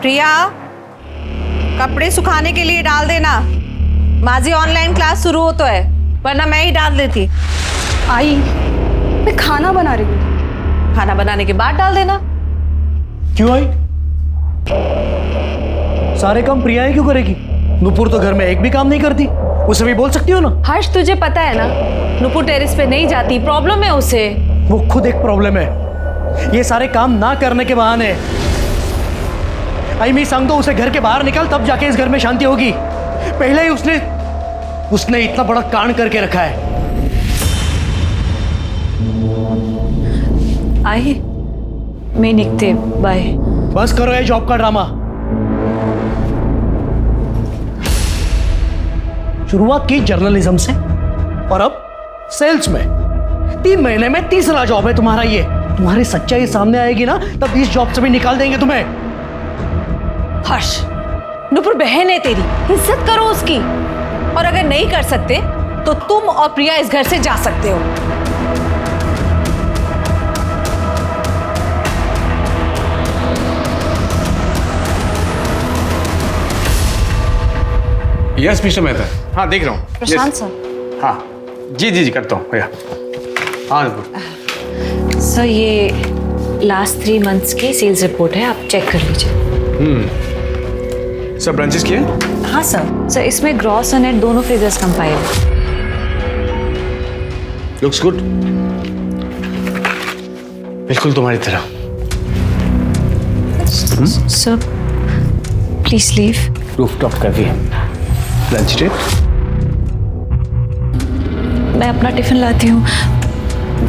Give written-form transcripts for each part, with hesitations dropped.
प्रिया, कपड़े सुखाने के लिए डाल देना। माझी ऑनलाइन क्लास शुरू हो तो है, वरना मैं ही डाल देती। आई, मैं खाना बना रही हूँ। खाना बनाने के बाद डाल देना। क्यों आई? सारे काम प्रिया ही क्यों करेगी? नुपुर तो घर में एक भी काम नहीं करती, उसे भी बोल सकती हो ना। हर्ष, तुझे पता है ना, नुपुर टेरेस पे नहीं जाती, प्रॉब्लम है उसे। वो खुद एक प्रॉब्लम है, ये सारे काम ना करने के बहाने। आई मैं सांग दो उसे घर के बाहर निकाल, तब जाके इस घर में शांति होगी। पहले ही उसने इतना बड़ा कांड करके रखा है। आई, मैं निकते, बाय। बस करो ये जॉब का ड्रामा। शुरुआत की जर्नलिज्म से और अब सेल्स में। 3 महीने में तीसरा जॉब है तुम्हारा ये। तुम्हारी सच्चाई सामने आएगी ना, तब इस जॉब से भी निकाल देंगे तुम्हें। हर्ष, नुपुर बहन है तेरी, इज्जत करो उसकी। और अगर नहीं कर सकते तो तुम और प्रिया इस घर से जा सकते हो। यस मिस्टर मेहता, हाँ देख रहा हूँ। प्रशांत सर। हाँ जी करता हूँ भैया। हाँ नुपुर। सर, ये लास्ट 3 मंथ्स की सेल्स रिपोर्ट है, आप चेक कर लीजिए। सब ब्रांचेस किए? हाँ सर, इसमें ग्रॉस और नेट दोनों फिगर्स कंपाइल है। लुक्स गुड, बिल्कुल तुम्हारी तरह। Sir please leave. रूफटॉप का भी है लंच डेट। मैं अपना टिफिन लाती हूँ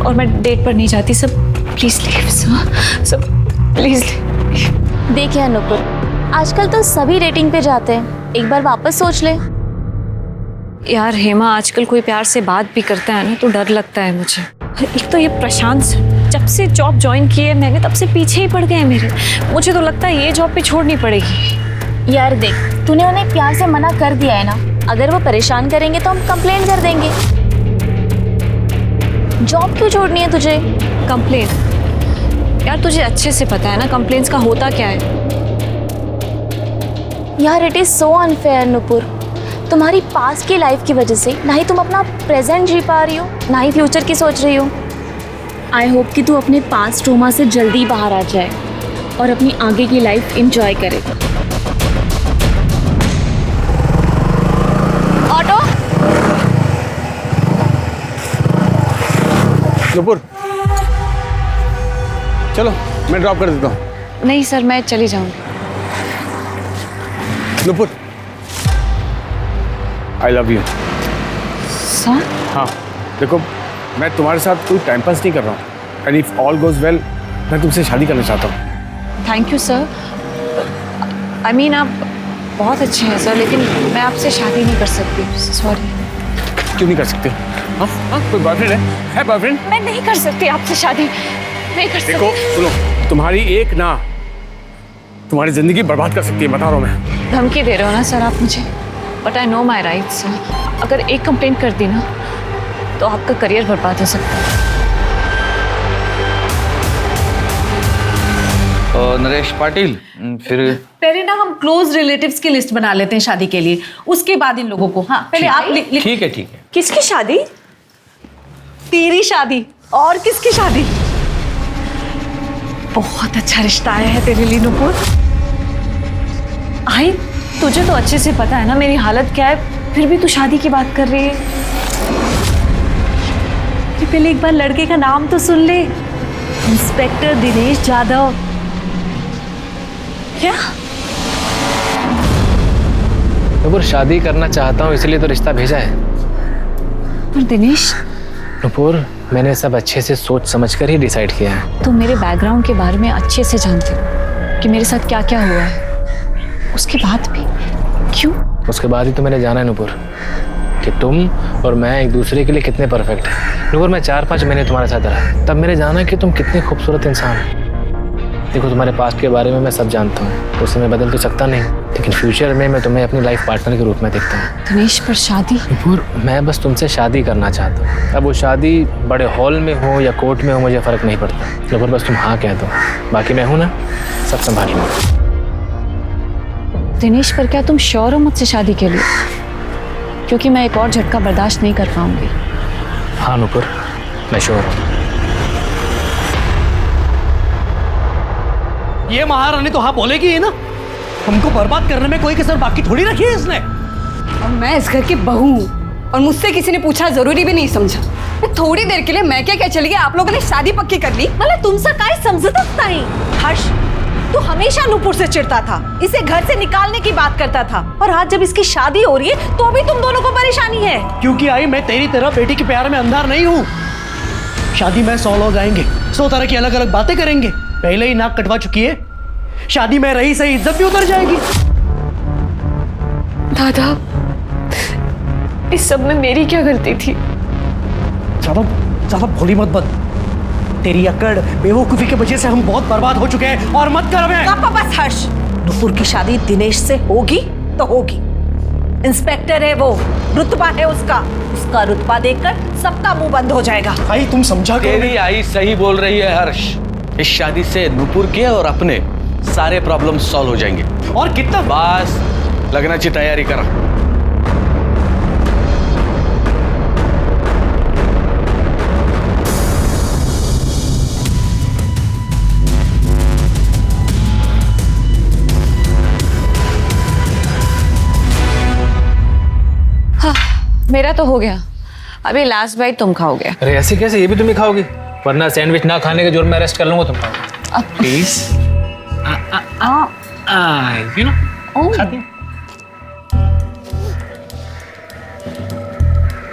और मैं डेट पर नहीं जाती। Sir please leave, sir please leave. देखिए अनुपुर, आजकल तो सभी रेटिंग पे जाते हैं, एक बार वापस सोच ले। यार हेमा, आजकल कोई प्यार से बात भी करता है ना तो डर लगता है मुझे। एक तो ये प्रशांत सर, जब से जॉब ज्वाइन की है मैंने तब से पीछे ही पड़ गए हैं मेरे। मुझे तो लगता है ये जॉब पे छोड़नी पड़ेगी। यार देख, तूने उन्हें प्यार से मना कर दिया है ना, अगर वो परेशान करेंगे तो हम कंप्लेंट कर देंगे। जॉब क्यों छोड़नी है तुझे? कंप्लेंट? यार तुझे अच्छे से पता है ना कंप्लेंट्स का होता क्या है। यार it is so unfair Nupur, तुम्हारी पास्ट की लाइफ की वजह से ना ही तुम अपना प्रेजेंट जी पा रही हो, ना ही फ्यूचर की सोच रही हो। आई होप कि तू अपने पास्ट ट्रॉमा से जल्दी बाहर आ जाए और अपनी आगे की लाइफ एंजॉय करे। ऑटो। नुपुर चलो, मैं ड्रॉप कर देता हूँ। नहीं सर, मैं चली जाऊंगी। Nupur, I love you. Sir? हाँ देखो, मैं तुम्हारे साथ कोई टाइम पास नहीं कर रहा हूँ। And if all goes well, मैं तुमसे शादी करना चाहता हूँ। Thank you sir. I mean आप बहुत अच्छे हैं सर, लेकिन मैं आपसे शादी नहीं कर सकती। सॉरी। क्यों नहीं कर सकते? हाँ कोई बॉयफ्रेंड है बॉयफ्रेंड? मैं नहीं कर सकती आपसे शादी, नहीं कर सकती। देखो सुनो, तुम्हारी एक ना तुम्हारी जिंदगी बर्बाद कर सकती है, बता रहा हूँ मैं। धमकी दे रहे हो ना सर आप मुझे? But I know my rights sir. अगर एक कंप्लेंट कर दी ना तो आपका करियर बर्बाद हो सकता है। नरेश पाटिल, फिर पहले ना हम क्लोज रिलेटिव्स की लिस्ट बना लेते हैं शादी के लिए, उसके बाद इन लोगों को। हाँ पहले आप ठीक है। किसकी शादी? तेरी शादी। और किसकी शादी? बहुत अच्छा रिश्ता आया है तेरे लिए नुपुर। आई, तुझे तो अच्छे से पता है ना मेरी हालत क्या है, फिर भी तू शादी की बात कर रही है। पहले एक बार लड़के का नाम तो सुन ले, इंस्पेक्टर दिनेश जाधव। क्या? नुपुर, शादी करना चाहता हूँ इसलिए तो रिश्ता भेजा है। पर दिनेश, नुपुर, मैंने सब अच्छे से सोच समझकर ही डिसाइड किया है। तुम मेरे बैकग्राउंड के बारे में अच्छे से जानते हो कि मेरे साथ क्या क्या हुआ है, उसके बाद भी क्यों? उसके बाद ही तो मैंने जाना है नुपुर कि तुम और मैं एक दूसरे के लिए कितने परफेक्ट हैं। नुपुर, मैं 4-5 महीने तुम्हारे साथ रहा, तब मैंने जाना कि तुम कितनी खूबसूरत इंसान हो। देखो, तुम्हारे पास्ट के बारे में मैं सब जानता हूँ, उसे मैं बदल तो सकता नहीं, लेकिन फ्यूचर में मैं तुम्हें अपनी लाइफ पार्टनर के रूप में देखता हूँ। दिनेश, पर शादी? नुपुर, मैं बस तुमसे शादी करना चाहता हूँ। अब वो शादी बड़े हॉल में हो या कोर्ट में हो, मुझे फ़र्क नहीं पड़ता। नुपुर, बस तुम हाँ कह दो, बाकी मैं हूँ ना, सब संभाल लूँगा। दिनेश, पर क्या तुम श्योर हो मुझसे शादी के लिए? क्योंकि मैं एक और झटका बर्दाश्त नहीं कर पाऊंगी। हाँ नुपुर, मैं श्योर हूँ। ये महारानी तो हाँ बोलेगी ही ना। हमको बर्बाद करने में कोई कसर बाकी थोड़ी रखी है इसने। और मैं इस घर की बहू हूँ और मुझसे किसी ने पूछना जरूरी भी नहीं समझा। मैं थोड़ी देर के लिए मैं क्या चली गई, आप लोगों ने शादी पक्की कर ली। मतलब तुमसे काय समझतच नहीं। हर्ष, तू हमेशा नुपुर से चिढ़ता था, इसे घर से निकालने की बात करता था, और आज जब इसकी शादी हो रही है तो भी तुम दोनों को परेशानी है। क्योंकि आई मैं तेरी तरह बेटी के प्यार में अंधार नहीं हूँ। शादी में 100 लोग आएंगे, 100 तरह की अलग अलग बातें करेंगे। पहले ही नाक कटवा चुकी है, शादी में रही सही इज्जत भी उतर जाएगी। दादा, इस सब में मेरी क्या गलती थी? ज्यादा भोली मत बन। तेरी अकड़ बेवकूफी की वजह से हम बहुत बर्बाद हो चुके हैं। और मत कर हमें। पापा बस हर्ष, नुपुर की शादी दिनेश से होगी तो होगी। इंस्पेक्टर है वो, रुतबा है उसका। उसका रुतबा देखकर सबका मुंह बंद हो जाएगा। भाई तुम समझा करो। तेरी आई सही बोल रही है हर्ष। इस शादी से नुपुर के और अपने सारे प्रॉब्लम सॉल्व हो जाएंगे। और कितना बस लगना की तैयारी करा। मेरा तो हो गया, अभी लास्ट बाइट तुम खाओगे। अरे ऐसे कैसे, ये भी तुम ही खाओगी? वरना सैंडविच ना खाने के जुर्म में अरेस्ट कर लूंगा तुमको। प्लीज यू नो खाती।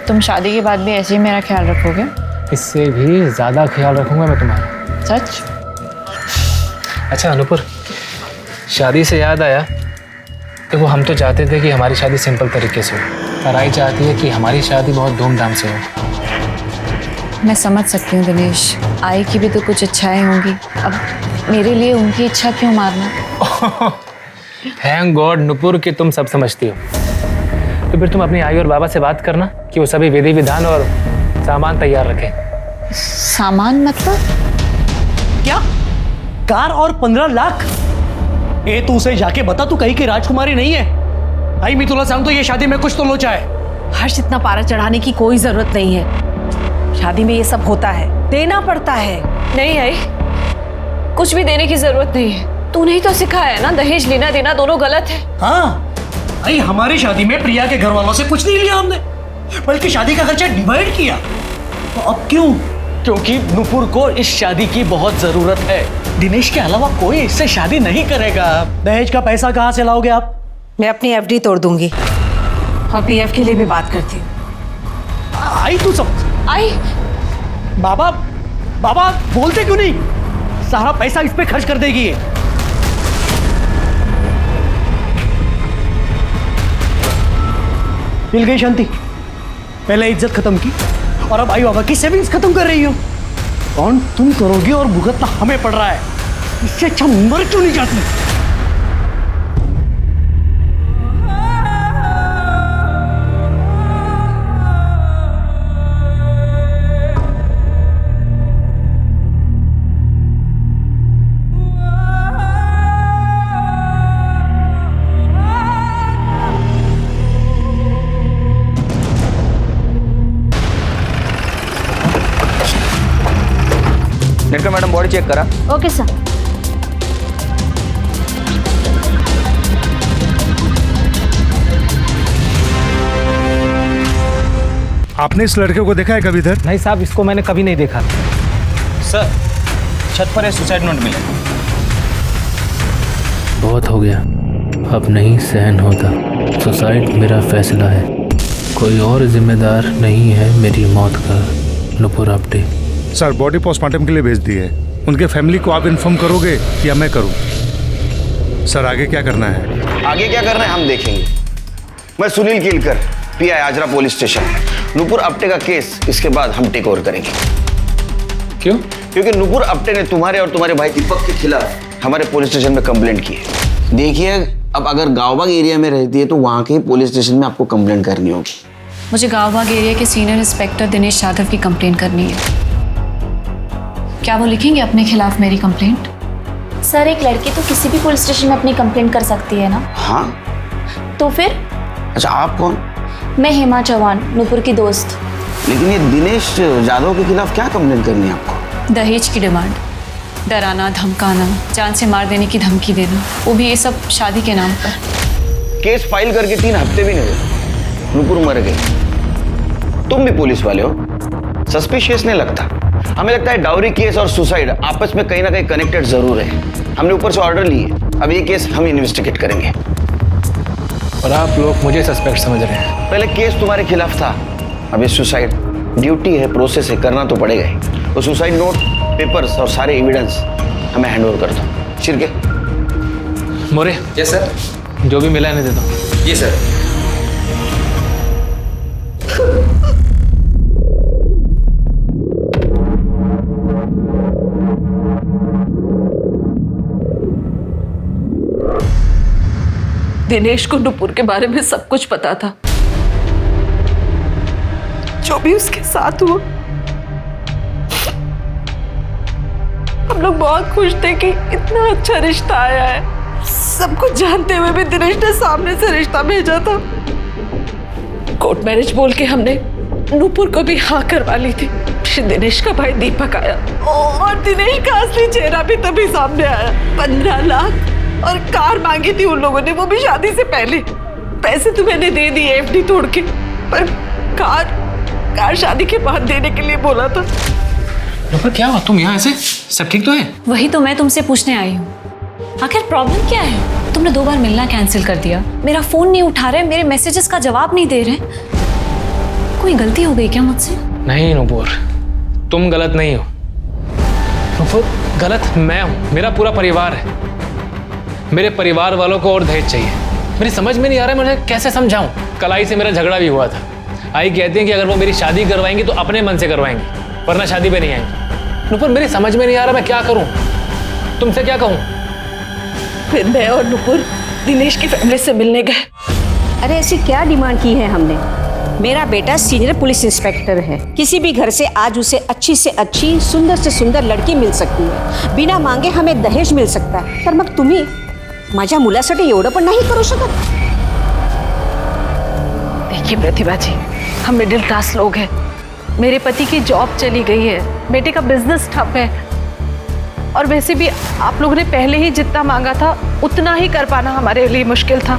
तुम शादी के बाद भी ऐसे ही मेरा ख्याल रखोगे? इससे भी ज्यादा ख्याल रखूंगा मैं तुम्हारा। सच? अच्छा अनुपुर, शादी से याद आया, देखो हम तो चाहते थे कि हमारी शादी सिंपल तरीके से हो, पर आई चाहती है कि हमारी शादी बहुत धूमधाम से हो। मैं समझ सकती हूँ दिनेश, आई की भी तो कुछ इच्छाएं होंगी। अब मेरे लिए उनकी इच्छा क्यों मारना? थैंक गॉड नुपुर कि तुम सब समझती हो। तो फिर तुम अपनी आई और बाबा से बात करना कि वो सभी विधि विधान और सामान तैयार रखें। सामान मतलब? क्या? कार और 15 लाख? ए तू उसे जाके बता तू कहीं की राजकुमारी नहीं है। आई मैं तुला सांगतो ये शादी में कुछ तो लोचा है। हर्ष, इतना पारा चढ़ाने की कोई जरूरत नहीं है। शादी में ये सब होता है, देना पड़ता है। नहीं आई, कुछ भी देने की जरूरत नहीं है। तूने ही तो सिखाया है ना, दहेज लेना देना दोनों गलत है। हाँ, आई हमारी शादी में प्रिया के घर वालों से कुछ नहीं लिया हमने, बल्कि शादी का खर्चा डिवाइड किया। तो अब क्यों? क्योंकि नुपुर को इस शादी की बहुत जरूरत है। दिनेश के अलावा कोई इससे शादी नहीं करेगा। दहेज का पैसा कहाँ से लाओगे आप? मैं अपनी एफडी तोड़ दूंगी और पीएफ के लिए भी बात करती हूँ। आई तू सब आई, बाबा बाबा बोलते क्यों नहीं? सारा पैसा इस पे खर्च कर देगी ये। मिल गई शांति। पहले इज्जत खत्म की और अब आई बाबा की सेविंग्स खत्म कर रही हो। कौन तुम करोगे और भुगतना हमें पड़ रहा है। इससे अच्छा मर क्यों नहीं जाती? नेटकर मैडम बॉडी चेक करा। Okay sir. आपने इस लड़के को देखा है कभी इधर? नहीं साहब, इसको मैंने कभी नहीं देखा। सर छत पर सुसाइड नोट मिला। बहुत हो गया, अब नहीं सहन होता। सुसाइड मेरा फैसला है, कोई और जिम्मेदार नहीं है मेरी मौत का। Nupur Apte. Sir body postmortem के लिए भेज दी है। उनके फैमिली को आप इन्फॉर्म करोगे या मैं करूं? सर आगे क्या करना है? आगे क्या करना है हम देखेंगे। मैं Sunil Kilkar, PI Ajara police station. Nupur Apte का केस इसके बाद हम टेक ओवर करेंगे। क्यों? क्योंकि नुपुर अपटे ने तुम्हारे और तुम्हारे भाई दीपक के खिलाफ हमारे पुलिस स्टेशन में कंप्लेंट की है। देखिए, अब अगर गांवबाग एरिया में रहती है तो वहाँ के पुलिस स्टेशन में आपको कंप्लेंट करनी होगी। मुझे गांवबाग एरिया के सीनियर इंस्पेक्टर दिनेश यादव की कंप्लेंट करनी है। क्या वो लिखेंगे अपने खिलाफ मेरी कंप्लेंट? सर, एक लड़की तो किसी भी पुलिस स्टेशन में अपनी कंप्लेंट कर सकती है ना? हाँ, तो फिर? अच्छा, आप कौन? मैं हेमा चौहान, नूपुर की दोस्त। लेकिन ये दिनेश जाधव के खिलाफ क्या कंप्लेंट करनी है आपको? दहेज की डिमांड, डराना, धमकाना, जान से मार देने की धमकी देना, वो भी ये सब शादी के नाम पर। केस फाइल करके 3 हफ्ते भी नहीं हुए, नूपुर मर गई। तुम भी पुलिस वाले हो, सस्पिशियस नहीं लगता? हमें लगता है डाउरी केस और सुसाइड आपस में कहीं ना कहीं कनेक्टेड जरूर है। हमने ऊपर से ऑर्डर लिए, अब ये केस हम इन्वेस्टिगेट करेंगे। और आप लोग मुझे सस्पेक्ट समझ रहे हैं? पहले केस तुम्हारे खिलाफ था, अब ये सुसाइड। ड्यूटी है, प्रोसेस है, करना तो पड़ेगा ही। वो सुसाइड नोट, पेपर्स और सारे एविडेंस हमें हैंड ओवर कर दो। शिरके। मोरे। Yes sir. जो भी मिला है इन्हें दे दो। ये सर। दिनेश को नूपुर के बारे में सब कुछ पता था, जो भी उसके साथ हुआ। हम लोग बहुत खुश थे कि इतना अच्छा रिश्ता आया है। सब कुछ जानते हुए भी दिनेश ने सामने से रिश्ता भेजा था। कोर्ट मैरिज बोल के हमने नूपुर को भी हाँ करवा ली थी। फिर दिनेश का भाई दीपक आया और दिनेश का असली चेहरा भी तभी सामने आया। 15 लाख और कार मांगी थी उन लोगों ने, वो भी शादी से पहले। पैसे तो मैंने दे दिए एफडी तोड़ के, पर कार शादी के बाद देने के लिए बोला था। पर क्या हुआ? तुम यहाँ ऐसे? सब ठीक तो है? वही तो मैं तुमसे पूछने आई हूँ, आखिर प्रॉब्लम क्या है? तुमने 2 बार मिलना कैंसिल कर दिया, मेरा फोन नहीं उठा रहे, मेरे मैसेजेस का जवाब नहीं दे रहे। कोई गलती हो गई क्या मुझसे? नहीं नूपुर, तुम गलत नहीं हो। नूपुर, गलत मैं हूँ, मेरा पूरा परिवार है। मेरे परिवार वालों को और दहेज चाहिए। मेरी समझ में नहीं आ रहा है मुझे कैसे समझाऊं। कलाई से मेरा झगड़ा भी हुआ था। आई कहती हैं कि अगर वो मेरी शादी करवाएंगी तो अपने मन से करवाएंगी, वरना शादी पे नहीं आएंगी। नूपुर, मेरी समझ में नहीं आ रहा मैं क्या करूं, तुमसे क्या कहूं? फिर मैं और नूपुर दिनेश की फैमिली से मिलने गए। अरे ऐसी क्या डिमांड की है हमने? मेरा बेटा सीनियर पुलिस इंस्पेक्टर है, किसी भी घर से आज उसे अच्छी से अच्छी, सुंदर से सुंदर लड़की मिल सकती है। बिना मांगे हमें दहेज मिल सकता है, तर मग तुम्ही माझ्या मुलासाठी एवढं पण नाही करू शकत? देखिए प्रतिभा जी, हम मिडिल क्लास लोग हैं। मेरे पति की जॉब चली गई है, बेटे का बिजनेस ठप है, और वैसे भी आप लोगों ने पहले ही जितना मांगा था उतना ही कर पाना हमारे लिए मुश्किल था,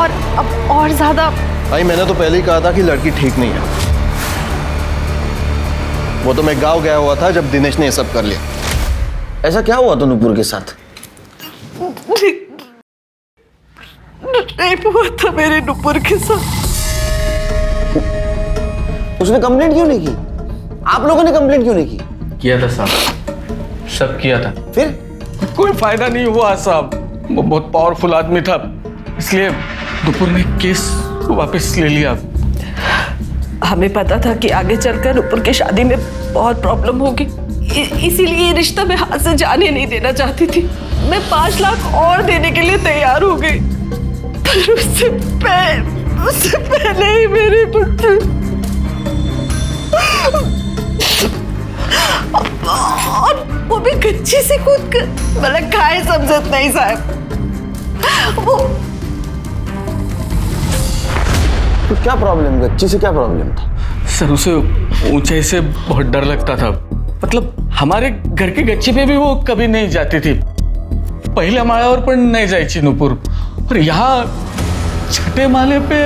और अब और ज्यादा। भाई मैंने तो पहले ही कहा था कि लड़की ठीक नहीं है। वो तो मैं गांव गया हुआ था जब दिनेश ने ये सब कर लिया। ऐसा क्या हुआ था नूपुर के साथ? रेप हुआ था मेरे नूपुर के साथ। उसने कंप्लेंट क्यों नहीं की? आप लोगों ने कंप्लेंट क्यों नहीं की? किया था साहब, सब किया था। फिर कोई फायदा नहीं हुआ साहब। वो बहुत पावरफुल आदमी था, इसलिए नूपुर ने केस वापस ले लिया। हमें पता था कि आगे चलकर नूपुर की शादी में बहुत प्रॉब्लम होगी, इसीलिए ये रिश्ता मैं हाथ से जाने नहीं देना चाहती थी। मैं 5 लाख और देने के लिए तैयार हो गई, पर उससे पहले ही मेरे बच्चे, और वो भी गच्ची से कूद कर, मतलब खाए समझत नहीं साहब। वो तो क्या प्रॉब्लम, गच्ची से क्या प्रॉब्लम था? सर उसे ऊंचाई से बहुत डर लगता था। मतलब हमारे घर की गच्ची पे भी वो कभी नहीं जाती थी। पहिल्या माळ्यावर पण नाही जायची नूपुर, और यहाँ 6ठे माले पे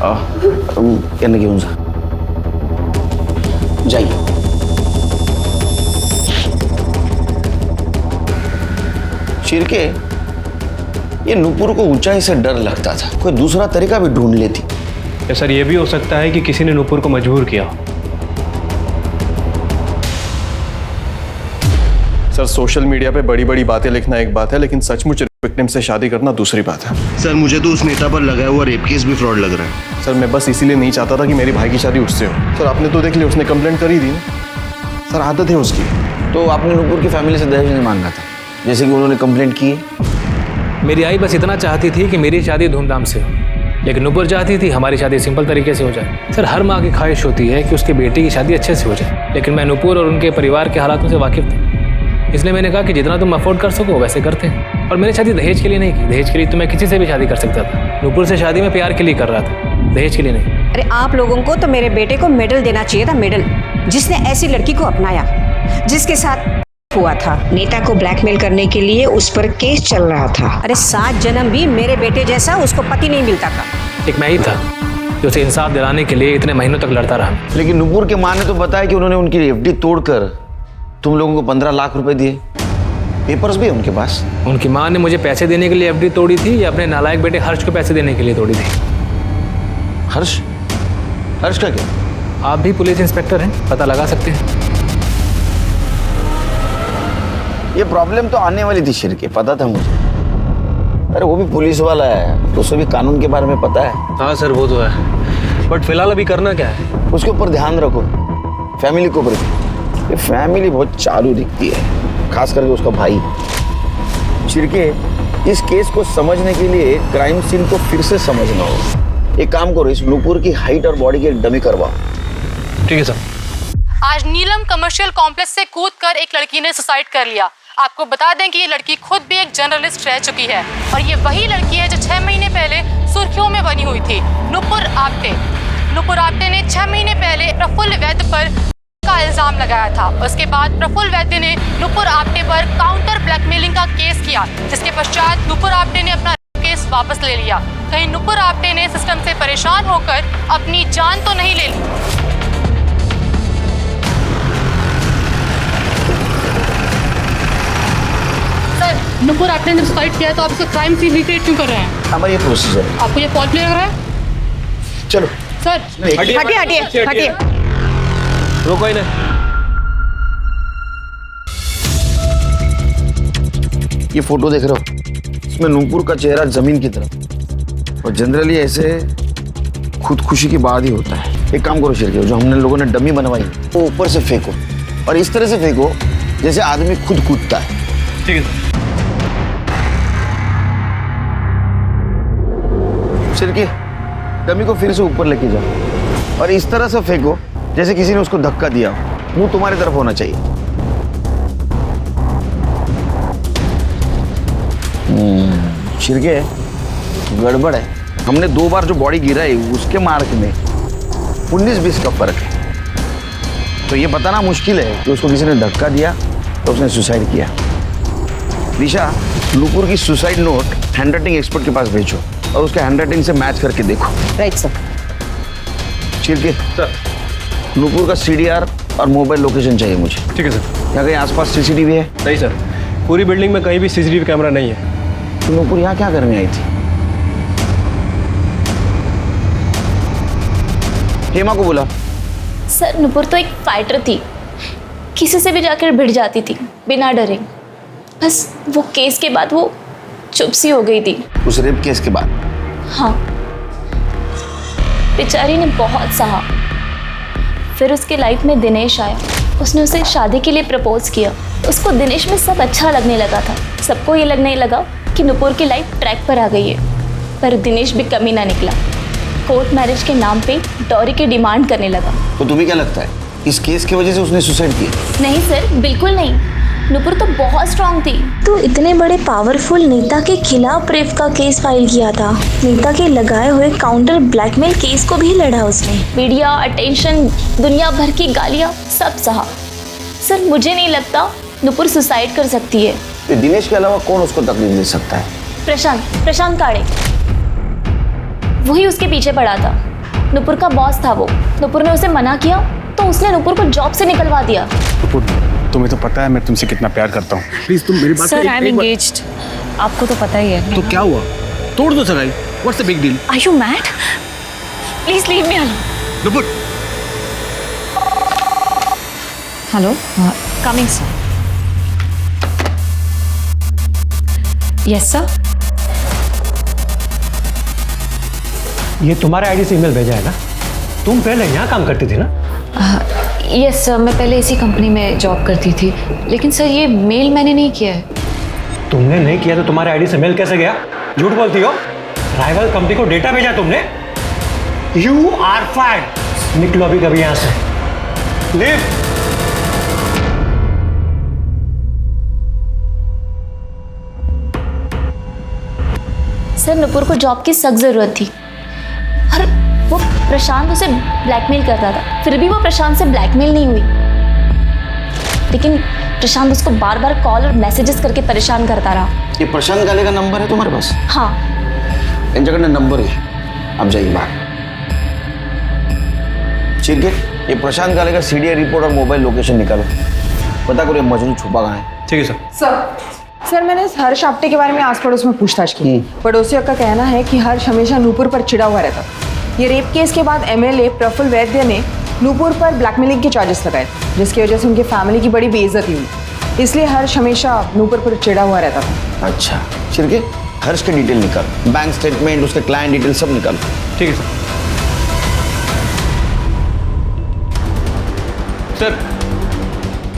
कहने घेऊन जा, जाइए। शिरके, ये नूपुर को ऊंचाई से डर लगता था, कोई दूसरा तरीका भी ढूंढ लेती। सर ये भी हो सकता है कि किसी ने नूपुर को मजबूर किया। सर सोशल मीडिया पे बड़ी बड़ी बातें लिखना एक बात है, लेकिन सचमुच विक्टिम से शादी करना दूसरी बात है। सर मुझे तो उस नेता पर लगाया हुआ रेप केस भी फ्रॉड लग रहा है। सर मैं बस इसीलिए नहीं चाहता था कि मेरी भाई की शादी उससे हो। सर आपने तो देख लिया, उसने कंप्लेंट कर ही दी ना। सर आदत है उसकी। तो आपने नूपुर की फैमिली से दहेज नहीं मांगा था, जैसे कि उन्होंने कंप्लेंट की है? मेरी आई बस इतना चाहती थी कि मेरी शादी धूमधाम से हो, लेकिन नूपुर चाहती थी हमारी शादी सिंपल तरीके से हो जाए। सर हर माँ की ख्वाहिश होती है कि उसके बेटे की शादी अच्छे से हो जाए, लेकिन मैं नूपुर और उनके परिवार के हालातों से वाकिफ था, इसलिए मैंने कहा कि जितना तुम अफोर्ड कर सको वैसे करते हैं। और मैंने शादी दहेज के लिए नहीं की। दहेज के लिए तो मैं किसी से भी शादी कर सकता था। नुपुर से शादी मैं प्यार के लिए कर रहा था, दहेज के लिए नहीं। अरे आप लोगों को तो मेरे बेटे को मेडल देना चाहिए था, मेडल, जिसने ऐसी लड़की को अपनाया, जिसके साथ हुआ था। नेता को ब्लैकमेल करने के लिए उस पर केस चल रहा था। अरे 7 जन्म भी मेरे बेटे जैसा उसको पति नहीं मिलता था। एक मैं ही था जो उसे इंसाफ दिलाने के लिए इतने महीनों तक लड़ता रहा। लेकिन नुपुर के माँ ने तो बताया कि उन्होंने उनकी एफडी तोड़कर तुम लोगों को 15 लाख रुपए दिए। पेपर्स भी है उनके पास। उनकी माँ ने मुझे पैसे देने के लिए एफडी तोड़ी थी या अपने नालायक बेटे हर्ष को पैसे देने के लिए तोड़ी थी? हर्ष? हर्ष का क्या? आप भी पुलिस इंस्पेक्टर हैं, पता लगा सकते हैं। ये प्रॉब्लम तो आने वाली थी शिर के, पता था मुझे। अरे वो भी पुलिस वाला है तो उसे भी कानून के बारे में पता है। हाँ सर वो तो है, बट फिलहाल अभी करना क्या है? उसके ऊपर ध्यान रखो, फैमिली के ऊपर। ये फैमिली बहुत चालू दिखती है, खास करके उसका भाई। शिरके, इस केस को समझने के लिए क्राइम सीन को फिर से समझना होगा। एक काम करो, इस नुपुर की हाइट और बॉडी की डमी करवाओ। ठीक है सर। आज नीलम कमर्शियल कॉम्प्लेक्स से कूदकर एक लड़की ने सुसाइड कर लिया। आपको बता दें कि ये लड़की खुद भी एक जर्नलिस्ट रह चुकी है और ये वही लड़की है जो 6 महीने पहले सुर्खियों में बनी हुई थी, नुपुर आप्टे। नुपुर आप्टे ने 6 महीने पहले प्रफुल्ल वैद्य पर का इल्जाम लगाया था। उसके बाद प्रफुल्ल वैद्य ने नुपुर आप्टे पर काउंटर ब्लैकमेलिंग का केस किया, जिसके पश्चात नुपुर आप्टे ने अपना केस वापस ले लिया। कहीं नुपुर आप्टे ने सिस्टम से परेशान होकर अपनी जान तो नहीं ले ली? नुपुर आप्टे ने सुसाइड किया तो आप इसका क्राइम सीन रिक्रिएट क्यों कर रहे हैं? हमारा ये प्रोसीजर है। आपको ये फॉल प्ले लग रहा है? चलो सर हटिए हटिए हटिए। रोको इन्हें। ये फोटो देख रहे हो, इसमें नुपुर का चेहरा जमीन की तरफ, और जनरली ऐसे खुदकुशी के बाद ही होता है। एक काम करो शिरके, जो हमने लोगों ने डमी बनवाई वो ऊपर से फेंको और इस तरह से फेंको जैसे आदमी खुद कूदता है। ठीक है सर। शिरके, डमी को फिर से ऊपर लेके जाओ और इस तरह से फेंको जैसे किसी ने उसको धक्का दिया हो। मुंह तुम्हारी तरफ होना चाहिए। शिरके, गड़बड़ है। हमने 2 बार जो बॉडी गिराई उसके मार्क में 19-20 का फर्क है। तो ये बताना मुश्किल है कि उसको किसी ने धक्का दिया तो उसने सुसाइड किया। दिशा, नुपुर की सुसाइड नोट हैंडराइटिंग एक्सपर्ट के पास भेजो और उसके हैंडराइटिंग से मैच करके देखो। Right sir. Shirke sir, Nupur का CDR और मोबाइल लोकेशन चाहिए मुझे। ठीक है सर। यहाँ कहीं आसपास CCTV है? नहीं सर, पूरी बिल्डिंग में कहीं भी CCTV कैमरा नहीं है। तो नुपुर यहाँ क्या करने आई थी? हेमा को बोला। सर नुपुर तो एक फाइटर थी, किसी से भी जाकर भिड़ जाती थी बिना डरे। बस वो केस के बाद वो चुप सी हो गई थी। उस रेप केस के बाद? हाँ, बेचारी ने बहुत सहा। फिर उसके लाइफ में दिनेश आया, उसने उसे शादी के लिए प्रपोज किया। उसको दिनेश में सब अच्छा लगने लगा था। सबको ये लगने लगा कि नुपुर की लाइफ ट्रैक पर आ गई है, पर दिनेश भी कमी ना निकला। कोर्ट मैरिज के नाम पे डॉरी की डिमांड करने लगा। तो तुम्हें क्या लगता है इस केस की वजह से उसने सुसाइड किया? नहीं सर, बिल्कुल नहीं। नुपुर तो बहुत स्ट्रांग थी। तो इतने बड़े पावरफुल नेता के खिलाफ रेप का केस फाइल किया था। नेता के लगाए हुए काउंटर ब्लैकमेल केस को भी लड़ा उसने। मीडिया अटेंशन, दुनिया भर की गालियाँ, सब सहा। सर मुझे नहीं लगता नुपुर सुसाइड कर सकती है। तो दिनेश के अलावा कौन उसको तकलीफ दे सकता है? प्रशांत काड़े, वही उसके पीछे पड़ा था। नुपुर का बॉस था वो। नुपुर ने उसे मना किया तो उसने नुपुर को जॉब से निकलवा दिया। नुपुर, तुम्हें तो पता है मैं तुमसे कितना प्यार करता हूँ। प्लीज तुम मेरी बात सर आई एम एंगेज्ड, आपको तो पता ही है। तो क्या हुआ? तोड़ दो सगाई, what's the big deal? Are you mad? Please leave me alone. Nupur. Hello, coming sir. Yes sir. ये तुम्हारे आईडी से ईमेल भेजा है ना? तुम पहले यहाँ काम करती थी ना? यस सर, मैं पहले इसी कंपनी में जॉब करती थी, लेकिन सर ये मेल मैंने नहीं किया है। तुमने नहीं किया तो तुम्हारे आईडी से मेल कैसे गया? झूठ बोलती हो। राइवल कंपनी को डेटा भेजा तुमने। You are fired. निकलो अभी कभी यहाँ से। लीव। सर नुपुर को जॉब की सख्त ज़रूरत थी और वो प्रशांत उसे ब्लैकमेल करता था, फिर भी वो प्रशांत से ब्लैकमेल नहीं हुई। लेकिन प्रशांत उसको बार बार कॉल और मैसेजेस करके परेशान करता रहा। ये प्रशांत गाले का नंबर है तुम्हारे पास? हाँ। इन जगह नंबर है, आप जाइए बाहर। ठीक है, ये प्रशांत गाले का सीडीआई रिपोर्ट और मोबाइल लोकेशन निकालो, पता करो ये मजनू छुपा कहाँ है। ठीक है सर। सर मैंने हर्ष आप्टे के बारे में आस पड़ोस में पूछताछ की। पड़ोसियों का कहना है कि हर्ष हमेशा नूपुर पर चिढ़ा हुआ रहता था। ये रेप केस के बाद एमएलए प्रफुल्ल वैद्य ने नूपुर पर ब्लैकमेलिंग के चार्जेस लगाए, जिसकी वजह से उनकी फैमिली की बड़ी बेइज्जती हुई। इसलिए हर्ष हमेशा नूपुर पर चिढ़ा हुआ रहता था। अच्छा शिरके, हर्ष के डिटेल निकालो, बैंक स्टेटमेंट, उसके क्लाइंट डिटेल सब निकालो। ठीक है सर।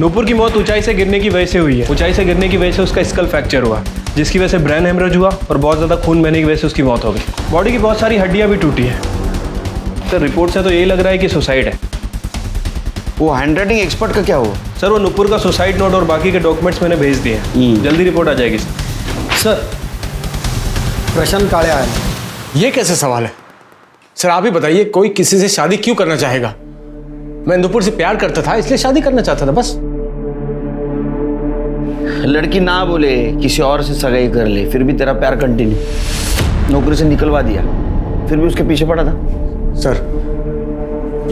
नूपुर की मौत ऊंचाई से गिरने की वजह से हुई है। ऊंचाई से गिरने की वजह से उसका स्कल फ्रैक्चर हुआ, जिसकी वजह से ब्रेन हेमरेज हुआ और बहुत ज़्यादा खून बहने की वजह से उसकी मौत हो गई। बॉडी की बहुत सारी हड्डियां भी टूटी है। सर रिपोर्ट से तो यही लग रहा है कि सुसाइड है। वो हैंडराइटिंग एक्सपर्ट का क्या हुआ? सर वो नूपुर का सुसाइड नोट और बाकी के डॉक्यूमेंट्स मैंने भेज दिए हैं, जल्दी रिपोर्ट आ जाएगी सर। प्रशांत काले आया। ये कैसे सवाल है सर? आप ही बताइए, कोई किसी से शादी क्यों करना चाहेगा? मैं नूपुर से प्यार करता था इसलिए शादी करना चाहता था बस। लड़की ना बोले किसी और से सगाई कर ले, फिर भी तेरा प्यार कंटिन्यू। नौकरी से निकलवा दिया, फिर भी उसके पीछे पड़ा था। सर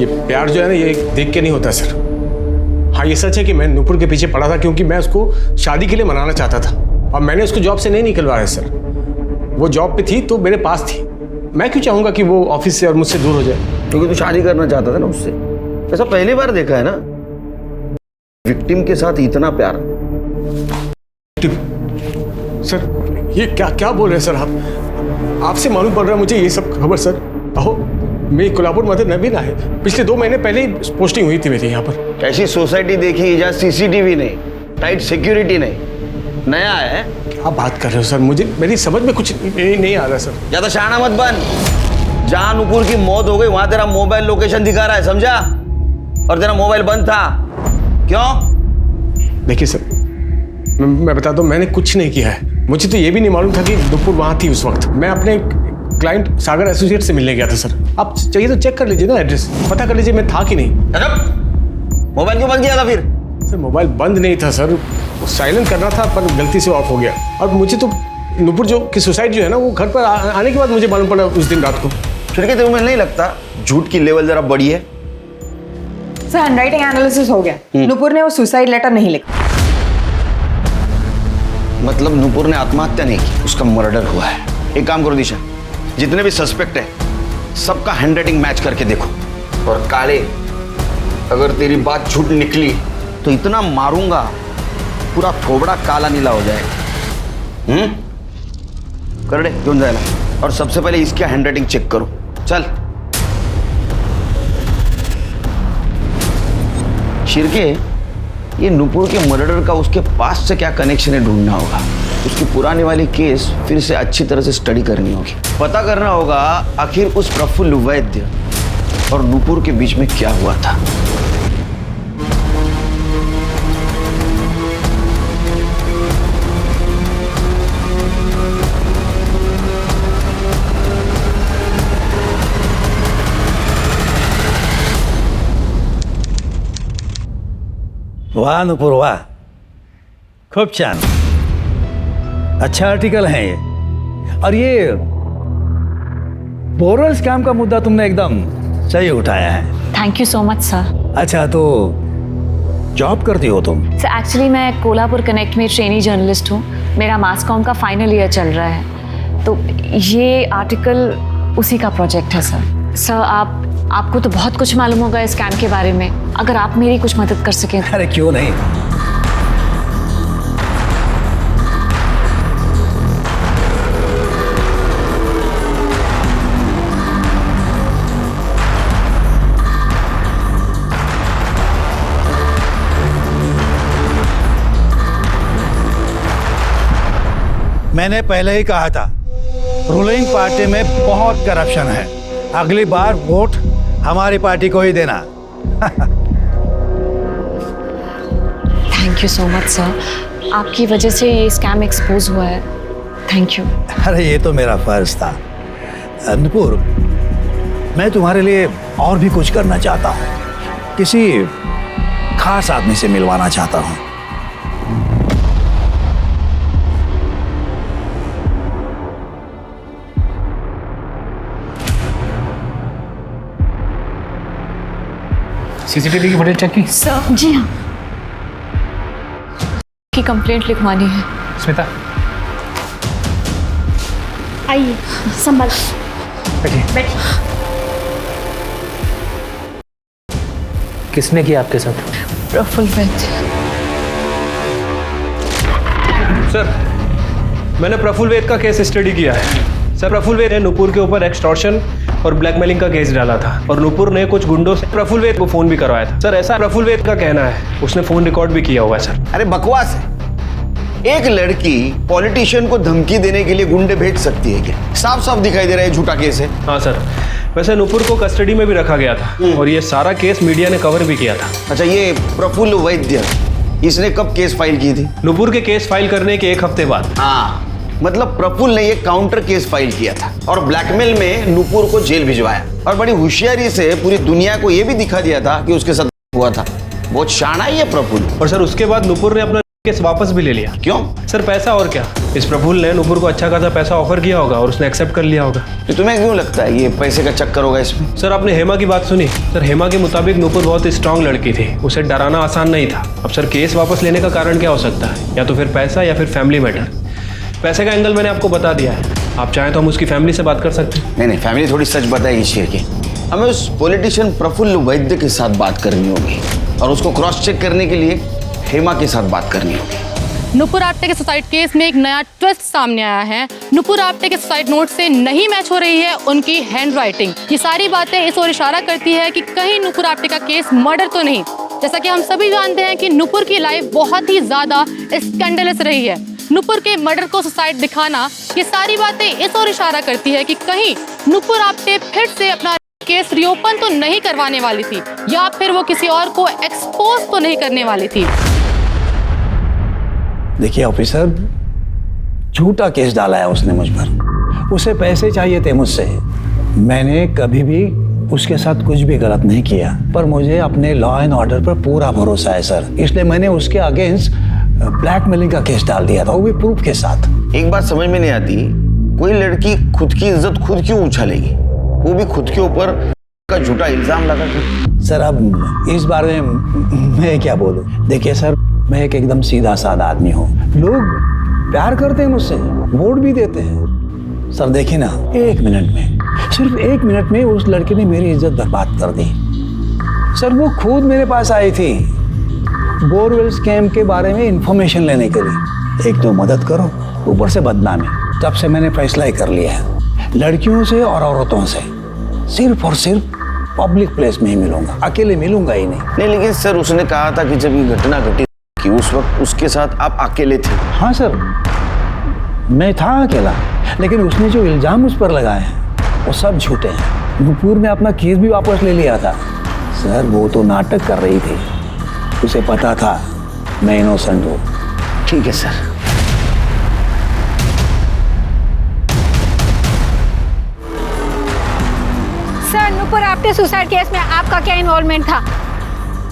ये प्यार जो है ना, ये देख के नहीं होता सर। हाँ ये सच है कि मैं नूपुर के पीछे पड़ा था क्योंकि मैं उसको शादी के लिए मनाना चाहता था, और मैंने उसको जॉब से नहीं निकलवाया सर। वो जॉब पे थी तो मेरे पास थी। मैं क्यों चाहूंगा कि वो ऑफिस से और मुझसे दूर हो जाए? क्योंकि तू शादी करना चाहता था ना उससे। ऐसा पहली बार देखा है ना, विक्टिम के साथ इतना प्यार। सर ये क्या क्या बोल रहे हैं सर आप? आपसे मालूम पड़ रहा है मुझे ये सब खबर सर। अहो मेरी कोल्हापुर मदर नवीन है, पिछले 2 महीने पहले ही पोस्टिंग हुई थी मेरी यहाँ पर। ऐसी सोसाइटी देखी जहाँ सीसीटीवी नहीं, टाइट सिक्योरिटी नहीं, नया है। क्या बात कर रहे हो सर? मुझे मेरी समझ में कुछ नहीं आ रहा सर। ज्यादा शाना मत बन। जहाँ नूपुर की मौत हो गई वहां तेरा मोबाइल लोकेशन दिखा रहा है, समझा? और तेरा मोबाइल बंद था। क्यों? देखिए सर, मैं बता दूं, मैंने कुछ नहीं किया है। मुझे तो ये भी नहीं मालूम था कि नूपुर वहां थी उस वक्त। मैं अपने क्लाइंट सागर एसोसिएट से मिलने गया था सर। आप चाहिए तो चेक कर लीजिए ना, एड्रेस पता कर लीजिए मैं था कि नहीं। मोबाइल क्यों बंद किया था फिर? सर मोबाइल बंद नहीं था सर, साइलेंट करना था पर गलती से ऑफ हो गया। और मुझे तो नूपुर जो की सुसाइड जो है ना, वो घर पर आने के बाद मुझे मालूम पड़ा उस दिन रात को। फिर तुम्हें नहीं लगता झूठ की लेवल जरा बड़ी है? सर हैंडराइटिंग एनालिसिस हो गया, नूपुर ने वो सुसाइड लेटर नहीं लिखा। मतलब नूपुर ने आत्महत्या नहीं की, उसका मर्डर हुआ है। एक काम करो दिशा, जितने भी सस्पेक्ट है सबका हैंडराइटिंग मैच करके देखो। और काले, अगर तेरी बात झूठ निकली तो इतना मारूंगा पूरा थोबड़ा काला नीला हो जाएगा। कर दे, क्यों जाएगा? और सबसे पहले इसकी हैंडराइटिंग चेक करो। चल शिरके, ये नूपुर के मर्डर का उसके पास से क्या कनेक्शन है ढूंढना होगा। उसकी पुरानी वाली केस फिर से अच्छी तरह से स्टडी करनी होगी। पता करना होगा आखिर उस प्रफुल्ल वैद्य और नूपुर के बीच में क्या हुआ था। वाह नुपुर वाह, खूब छान, अच्छा आर्टिकल है ये। और ये बोरल स्कैम का मुद्दा तुमने एकदम सही उठाया है। Thank you so much sir. अच्छा तो जॉब करती हो तुम? सर एक्चुअली मैं कोल्हापुर कनेक्ट में ट्रेनी जर्नलिस्ट हूँ। मेरा मास कॉम का फाइनल ईयर चल रहा है, तो ये आर्टिकल उसी का प्रोजेक्ट है सर। सर आपको तो बहुत कुछ मालूम होगा इस स्कैम के बारे में, अगर आप मेरी कुछ मदद कर सकें। अरे क्यों नहीं। मैंने पहले ही कहा था, रूलिंग पार्टी में बहुत करप्शन है। अगली बार वोट हमारी पार्टी को ही देना। Thank you so much sir, आपकी वजह से ये स्कैम एक्सपोज हुआ है। Thank you. अरे ये तो मेरा फर्ज था। नुपुर, मैं तुम्हारे लिए और भी कुछ करना चाहता हूँ, किसी खास आदमी से मिलवाना चाहता हूँ। सीसीटीवी की फुटेज चेक की? सर जी हाँ, की कंप्लेंट लिखवानी है। स्मिता आइए, संभल बैठिए। किसने किया आपके साथ? प्रफुल्ल वैद्य। सर, मैंने प्रफुल्ल वैद्य का केस स्टडी किया है। सर, प्रफुल्ल वैद्य ने नुपुर के ऊपर एक्सटॉर्शन और ब्लैकमेलिंग का केस डाला था और नुपुर ने कुछ गुंडों से प्रफुल्ल वैद्य को फोन भी करवाया था। सर, ऐसा प्रफुल्ल वैद्य का कहना है, उसने फोन रिकॉर्ड भी किया हुआ है। सर, अरे बकवास है। एक लड़की पॉलिटिशियन को धमकी देने के लिए गुंडे भेज सकती है क्या? साफ साफ दिखाई दे रहा है झूठा केस है। हाँ सर, वैसे नुपुर को कस्टडी में भी रखा गया था और ये सारा केस मीडिया ने कवर भी किया था। अच्छा, ये प्रफुल्ल वैद्य, इसने कब केस फाइल की थी? नुपुर के केस फाइल करने के 1 हफ्ते बाद। हाँ, मतलब प्रफुल्ल ने ये काउंटर केस फाइल किया था और ब्लैकमेल में नुपुर को जेल भिजवाया और बड़ी होशियारी से पूरी दुनिया को ये भी दिखा दिया था कि उसके साथ हुआ था। बहुत शाना ही है प्रफुल्ल। और सर, उसके बाद नुपुर ने अपना केस वापस भी ले लिया। क्यों? सर, पैसा और क्या। इस प्रफुल्ल ने नुपुर को अच्छा खासा पैसा ऑफर किया होगा और उसने एक्सेप्ट कर लिया होगा। तो तुम्हें क्यों लगता है ये पैसे का चक्कर होगा इसमें? सर, आपने हेमा की बात सुनी? सर, हेमा के मुताबिक नुपुर बहुत स्ट्रांग लड़की थी, उसे डराना आसान नहीं था। अब सर, केस वापस लेने का कारण क्या हो सकता है? या तो फिर पैसा या फिर फैमिली मैटर। पैसे का एंगल मैंने आपको बता दिया है, आप चाहें तो हम उसकी फैमिली से बात कर सकते हैं। नहीं, फैमिली थोड़ी सच बताएगी शेर की। हमें उस पॉलिटिशियन प्रफुल्ल वैद्य के साथ बात करनी होगी और उसको क्रॉस चेक करने के लिए हेमा के साथ बात करनी होगी। नुपुर आप्टे के सुसाइड केस में एक नया ट्विस्ट सामने आया है। नुपुर आप्टे के सुसाइड नोट से नहीं मैच हो रही है उनकी हैंड राइटिंग। ये सारी बातें इस ओर इशारा करती है कि कहीं नुपुर आप्टे का केस मर्डर तो नहीं। जैसा कि हम सभी जानते हैं कि नुपुर की लाइफ बहुत ही ज्यादा स्कैंडलस रही है। नुपुर के मर्डर को सुसाइड दिखाना, ये सारी बातें इस ओर इशारा करती है कि कहीं नुपुर आप्टे फिर से अपना केस रीओपन तो नहीं करवाने वाली थी या फिर वो किसी और को एक्सपोज तो नहीं करने वाली थी। देखिए ऑफिसर, झूठा केस डाला है उसने मुझ पर। उसे पैसे चाहिए थे मुझसे। मैंने कभी भी उसके साथ कुछ भी गलत नहीं किया, पर मुझे अपने लॉ एंड ऑर्डर पर पूरा भरोसा है सर, इसलिए मैंने उसके अगेंस्ट ब्लैकमेलिंग का केस डाल दिया था, वो भी प्रूफ के साथ। एक बात समझ में नहीं आती, कोई लड़की खुद की इज्जत खुद क्यों उछालेगी, वो भी खुद के ऊपर का झूठा इल्जाम लगा कर। सर, अब इस बारे में मैं क्या बोलूं? देखिए सर, मैं एक एकदम सीधा साधा आदमी हूँ। लोग प्यार करते हैं मुझसे, वोट भी देते हैं। सर देखिए ना, 1 मिनट में, सिर्फ 1 मिनट में उस लड़की ने मेरी इज्जत बर्बाद कर दी। सर, वो खुद मेरे पास आई थी बोरवेल स्कैम के बारे में इंफॉर्मेशन लेने के लिए। एक तो मदद करो, ऊपर से बदनामी। तब से मैंने फैसला ही कर लिया है, लड़कियों से और औरतों से सिर्फ और सिर्फ पब्लिक प्लेस में ही मिलूंगा, अकेले मिलूंगा ही नहीं। लेकिन सर, उसने कहा था कि जब ये घटना घटी कि उस वक्त उसके साथ आप अकेले थे। हाँ सर, मैं था अकेला, लेकिन उसने जो इल्जाम उस पर लगाए हैं वो सब झूठे हैं। नुपुर ने अपना केस भी वापस ले लिया था। सर, वो तो नाटक कर रही थी, उसे पता था मैं इनोसेंट हूँ। ठीक है sir. Sir, Nupur Apte suicide case में आपका क्या इन्वॉल्वमेंट था?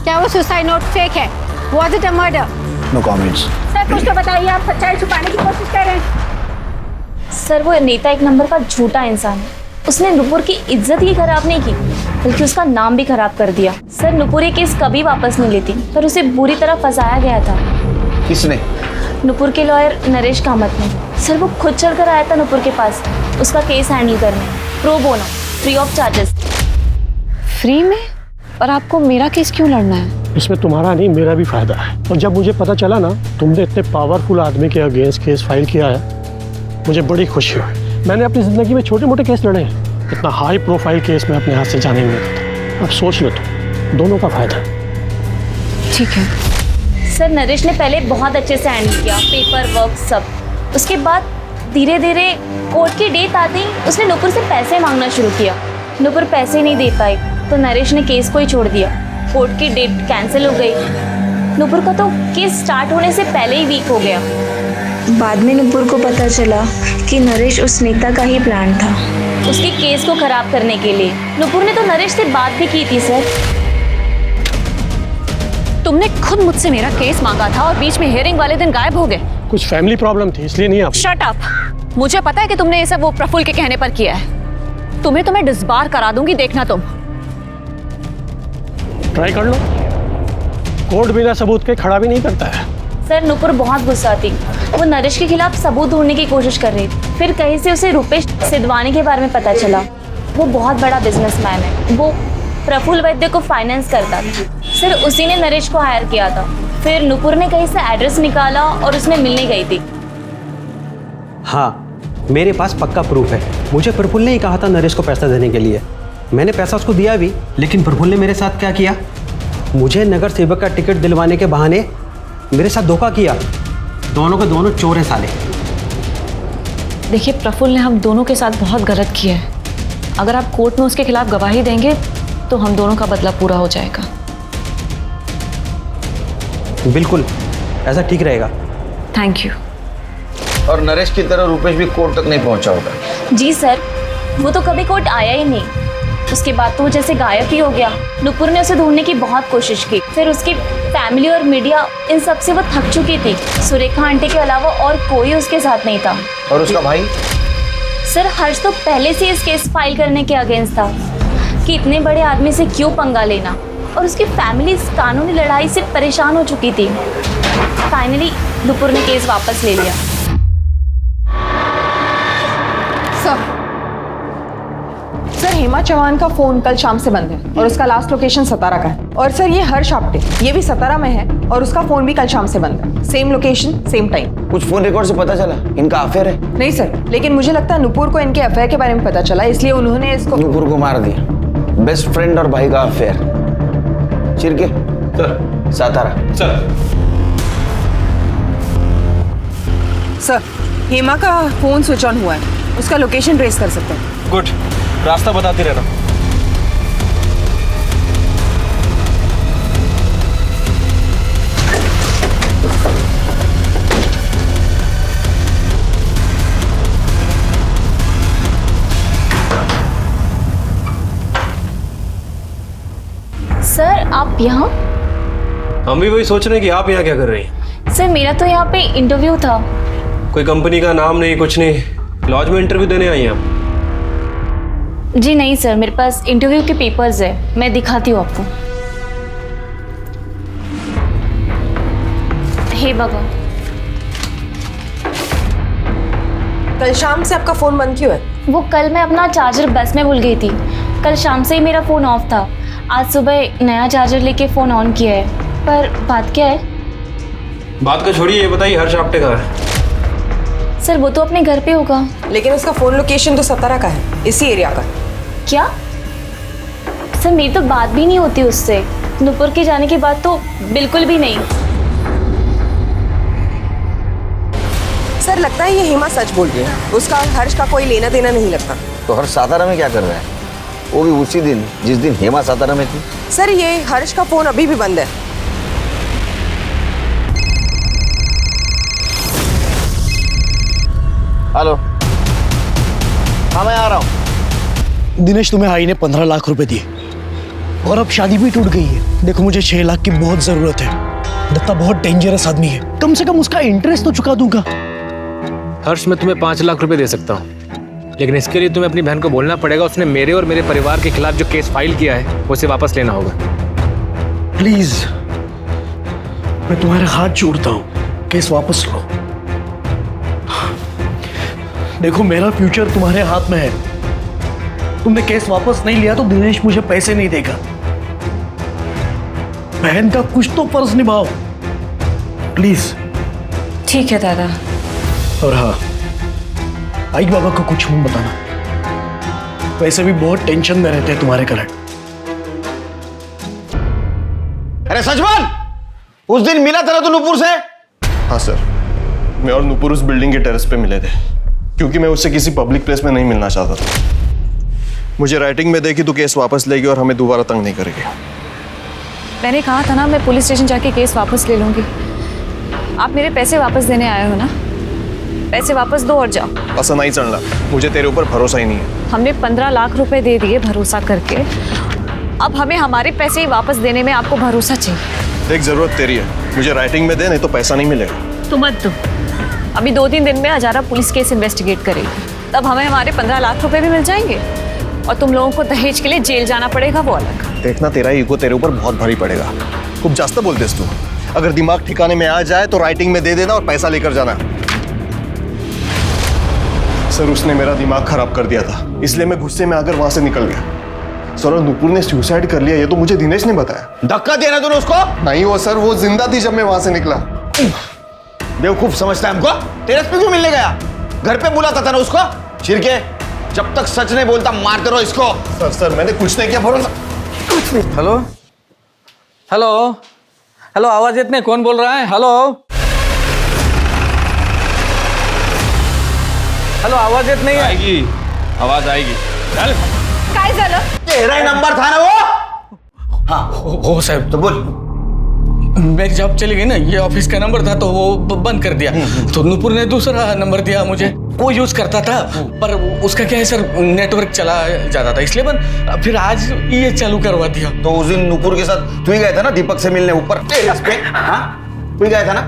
क्या वो सुसाइड नोट फेक है? Was it a murder? No comments. Sir, कुछ तो बताइए, आप सच्चाई छुपाने की कोशिश कर रहे हैं। सर, वो नेता एक नंबर का झूठा इंसान है। उसने नुपुर की इज्जत ही खराब नहीं की, बल्कि उसका नाम भी खराब कर दिया। सर, नुपुर ये केस कभी वापस नहीं लेती, पर उसे बुरी तरह फंसाया गया था। किसने? नुपुर के लॉयर नरेश कामत ने। सर, वो खुद चलकर आया था नुपुर के पास उसका केस हैंडल करने, pro bono, free of charges. Free में? और आपको मेरा केस क्यों लड़ना है? इसमें तुम्हारा नहीं, मेरा भी फायदा है। और जब मुझे पता चला ना तुमने इतने पावरफुल आदमी के अगेंस्ट केस फाइल किया है, मुझे बड़ी खुशी हुई। मैंने अपनी ज़िंदगी में छोटे मोटे केस लड़े हैं, इतना हाई प्रोफाइल केस मैं अपने हाथ से जाने नहीं देता। अब सोच लो, तुम दोनों का फायदा। ठीक है सर, नरेश ने पहले बहुत अच्छे से हैंडल किया, पेपर वर्क सब। उसके बाद धीरे धीरे कोर्ट की डेट आती उसने नुपुर से पैसे मांगना शुरू किया। नुपुर पैसे नहीं दे पाई तो नरेश ने केस को ही छोड़ दिया। कोर्ट की डेट कैंसिल हो गई। नुपुर का तो केस स्टार्ट होने से पहले ही वीक हो गया। बाद में नुपुर को पता चला कि नरेश उस नीता का ही प्लान था। उसके केस को खराब करने के लिए नुपुर ने तो नरेश से बात भी की थी सर। तुमने खुद मुझसे मेरा केस मांगा था और बीच में हियरिंग वाले दिन गायब हो गए। कुछ फैमिली प्रॉब्लम थी इसलिए नहीं आ पाई। Shut up. मुझे पता है कि तुमने ये सब वो प्रफुल्ल के कहने पर किया है। तुम्हें तो मैं डिसबार करा दूंगी, देखना तुम। ट्राई कर लो, कोर्ट बिना सबूत के खड़ा भी नहीं करता है। सर नुपुर बहुत गुस्सा थी। वो नरेश के खिलाफ सबूत ढूंढने की कोशिश कर रही थी। फिर कहीं से उसे रुपेश सिद्धवानी के बारे में पता चला। वो बहुत बड़ा बिजनेसमैन है। वो प्रफुल्ल वैद्य को फाइनेंस करता था। सर उसी ने नरेश को हायर किया था। फिर नुपुर ने कहीं से एड्रेस निकाला और उसमें मिलने गई थी। हाँ, मेरे पास पक्का प्रूफ है। मुझे प्रफुल्ल ने ही कहा था नरेश को पैसा देने के लिए। मैंने पैसा उसको दिया भी, लेकिन प्रफुल्ल ने मेरे साथ क्या किया? मुझे नगर सेवक का टिकट दिलवाने के बहाने मेरे साथ धोखा किया। दोनों के दोनों चोर हैं साले। देखिए प्रफुल्ल ने हम दोनों के साथ बहुत गलत किया है। अगर आप कोर्ट में उसके खिलाफ गवाही देंगे तो हम दोनों का बदला पूरा हो जाएगा। बिल्कुल, ऐसा ठीक रहेगा। Thank you. और नरेश की तरह रुपेश भी कोर्ट तक नहीं पहुंचा होगा। जी सर, वो तो कभी कोर्ट आया ही नहीं। उसके बाद तो वो जैसे गायब ही हो गया। नुपुर ने उसे ढूंढने की बहुत कोशिश की। फिर उसकी फैमिली और मीडिया, इन सब से वो थक चुकी थी। सुरेखा आंटी के अलावा और कोई उसके साथ नहीं था। और उसका भाई? सर हर्ष तो पहले से इस केस फाइल करने के अगेंस्ट था कि इतने बड़े आदमी से क्यों पंगा लेना। और उसकी फैमिली इस कानूनी लड़ाई से परेशान हो चुकी थी। फाइनली नुपुर ने केस वापस ले लिया। सर हेमा चौहान का फोन कल शाम से बंद है और उसका लास्ट लोकेशन सतारा का है। और सर ये हर्ष आप्टे, ये भी सतारा में है और उसका फोन भी कल शाम से बंद है। Same location, same time. कुछ फोन रिकॉर्ड से पता चला इनका अफेयर है? नहीं सर, लेकिन मुझे लगता है नुपुर को इनके अफेयर के बारे में पता चला, इसलिए उन्होंने इसको नुपुर को मार दिया। बेस्ट फ्रेंड और भाई का affair. Chirke sir, Satara sir Hema का फोन स्विच ऑन हुआ है। उसका लोकेशन ट्रेस कर सकते हैं। गुड, रास्ता बताती रहना। सर आप यहाँ? हम भी वही सोच रहे हैं कि आप यहाँ क्या कर रही हैं। सर मेरा तो यहाँ पे इंटरव्यू था। कोई कंपनी का नाम नहीं, कुछ नहीं, लॉज में इंटरव्यू देने आई हैं आप? जी नहीं सर, मेरे पास इंटरव्यू के पेपर्स है, मैं दिखाती हूँ आपको। हे बाबा। कल शाम से आपका फोन बंद क्यों है? वो कल मैं अपना चार्जर बस में भूल गई थी। कल शाम से ही मेरा फ़ोन ऑफ था। आज सुबह नया चार्जर लेके फ़ोन ऑन किया है। पर बात क्या है? बात का छोड़िए, ये बताइए हर्ष आप्टे कहाँ है? सर वो तो अपने घर पे होगा। लेकिन उसका फोन लोकेशन तो सतारा का है, इसी एरिया का। क्या? सर मेरी तो बात भी नहीं होती उससे। नुपुर के जाने के बाद तो बिल्कुल भी नहीं। सर लगता है ये हेमा सच बोल रही है। उसका हर्ष का कोई लेना देना नहीं लगता। तो हर्ष सातारा में क्या कर रहा है? वो भी उसी दिन जिस दिन हेमा सातारा में थी। सर ये हर्ष का फोन अभी भी बंद है। हेलो, हाँ मैं आ रहा हूँ। दिनेश, तुम्हें आई ने 15 लाख रुपए दिए और अब शादी भी टूट गई है। देखो मुझे 6 लाख की बहुत जरूरत है। दत्ता बहुत डेंजरस आदमी है, कम से कम उसका इंटरेस्ट तो चुका दूंगा। हर्ष मैं तुम्हें 5 लाख रुपए दे सकता हूँ, लेकिन इसके लिए तुम्हें अपनी बहन को बोलना पड़ेगा उसने मेरे और मेरे परिवार के खिलाफ जो केस फाइल किया है उसे वापस लेना होगा। प्लीज, मैं तुम्हारे हाथ जोड़ता हूँ, केस वापस लो। देखो मेरा फ्यूचर तुम्हारे हाथ में है। तुमने केस वापस नहीं लिया तो दिनेश मुझे पैसे नहीं देगा। बहन का कुछ तो फर्ज निभाओ प्लीज। ठीक है दादा। और हाँ, आई बाबा को कुछ मत बताना, वैसे भी बहुत टेंशन में रहते हैं तुम्हारे कारण। अरे सचमान, उस दिन मिला था तो नुपुर से? हाँ सर, मैं और नुपुर उस बिल्डिंग के टेरेस पे मिले थे, क्योंकि मैं उससे किसी पब्लिक प्लेस में नहीं मिलना चाहता था। मुझे राइटिंग में देखी तो केस वापस लेगी और हमें दोबारा तंग नहीं करेगी। मैंने कहा था ना मैं पुलिस स्टेशन जाके केस वापस ले लूंगी। आप मेरे पैसे वापस देने आए हो ना? पैसे वापस दो और जाओ। असं नहीं चलना, मुझे तेरे ऊपर भरोसा ही नहीं है। हमने 15 लाख रुपए दे दिए भरोसा करके, अब हमें हमारे पैसे ही वापस देने में आपको भरोसा चाहिए। देख, जरूरत तेरी है, मुझे राइटिंग में दे, नहीं तो पैसा नहीं मिलेगा। तो मत दो, अभी 2-3 दिन में हजारा पुलिस केस इन्वेस्टिगेट करेगी, तब हमें हमारे 15 लाख रुपए भी मिल जाएंगे और तुम लोगों को दहेज के लिए जेल जाना पड़ेगा, वो अलग। देखना, तेरा ईगो तेरे ऊपर बहुत भारी पड़ेगा। खूब जास्त बोलतेस तू। अगर दिमाग ठिकाने में आ जाए तो राइटिंग में दे देना और पैसा लेकर जाना। सर, उसने मेरा दिमाग खराब कर दिया था, इसलिए मैं गुस्से में आकर वहां से निकल गया। सर, और नुपुर ने सुसाइड कर लिया, ये तो मुझे दिनेश ने बताया। धक्का दिया ना तूने उसको? नहीं वो सर, वो जिंदा थी जब मैं वहां से निकला। बेवकूफ समझता है हमको? तेरे पे क्यों मिलने गया? घर पे बुलाता था ना उसको। छिरके, जब तक सच नहीं बोलता मारते रहो इसको। सर मैंने कुछ नहीं किया, भरोसा। हेलो हेलो हेलो, आवाज इतने कौन बोल रहा है? हेलो हेलो, आवाज इतनी नहीं आएगी, आवाज आएगी। चल, काय झालं? तेरा ही नंबर था ना वो? हाँ हो साहब। तो बोल। मेरी जॉब चली गई ना, ये ऑफिस का नंबर था तो वो बंद कर दिया। तो नुपुर ने दूसरा नंबर दिया मुझे, वो यूज करता था, पर उसका क्या है सर, नेटवर्क चला जाता था, इसलिए बंद। फिर आज ये चालू करवा दिया। तो उस दिन नुपुर के साथ तू ही गया था ना दीपक से मिलने ऊपर टेरेस पे? हाँ, तू ही गया था ना?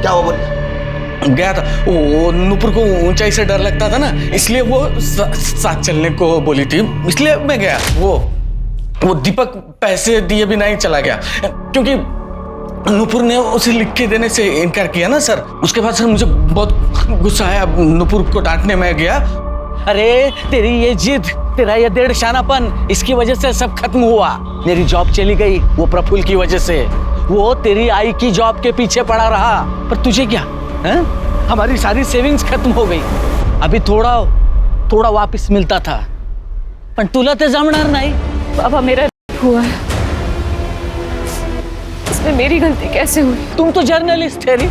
क्या हुआ बोल? गया था, वो नुपुर को ऊंचाई से डर लगता था ना, इसलिए वो साथ चलने को बोली थी, इसलिए मैं गया। वो दीपक पैसे दिए भी नहीं चला गया, क्योंकि नुपुर ने उसे लिख के देने से इनकार किया ना सर। उसके बाद सर मुझे बहुत गुस्सा आया, नुपुर को डांटने में गया। अरे तेरी ये जिद, तेरा ये डेढ़ शानापन, इसकी वजह से सब खत्म हुआ। मेरी जॉब चली गई वो प्रफुल्ल की वजह से। वो तेरी आई की जॉब के पीछे पड़ा रहा, पर तुझे क्या है? हमारी सारी सेविंग्स खत्म हो गई। अभी थोड़ा वापस मिलता था, पण तुला ते जमणार नाही। बाबा, मेरा हुआ है, इसमें मेरी गलती कैसे हुई? तुम तो जर्नलिस्ट है री,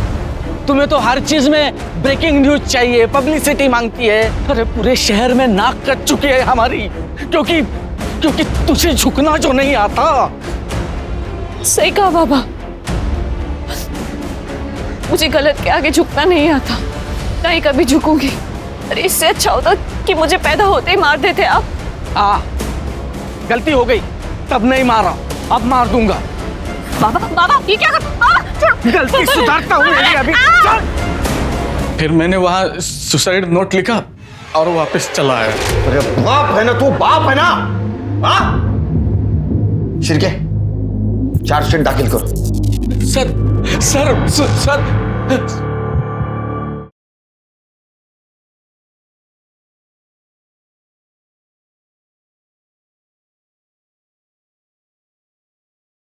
तुम्हें तो हर चीज में ब्रेकिंग न्यूज चाहिए, पब्लिसिटी मांगती है। अरे पूरे शहर में नाक कट चुकी है हमारी, क्योंकि तुझे झुकना जो नहीं आता। सही कहा बाबा, मुझे गलत के आगे झुकना नहीं आता, ना ही कभी झुकूंगी। अरे इससे अच्छा होता कि मुझे पैदा होते ही मार देते आप। गलती हो गई, तब नहीं मारा, अब मार दूंगा। बाबा ये क्या कर? गलती सुधारता हूँ मेरी अभी। फिर मैंने वहां सुसाइड नोट लिखा और वापस चला आया। अरे बाप है ना तू, बाप है ना? हाँ? शिरके, चार्जशीट दाखिल करो। सर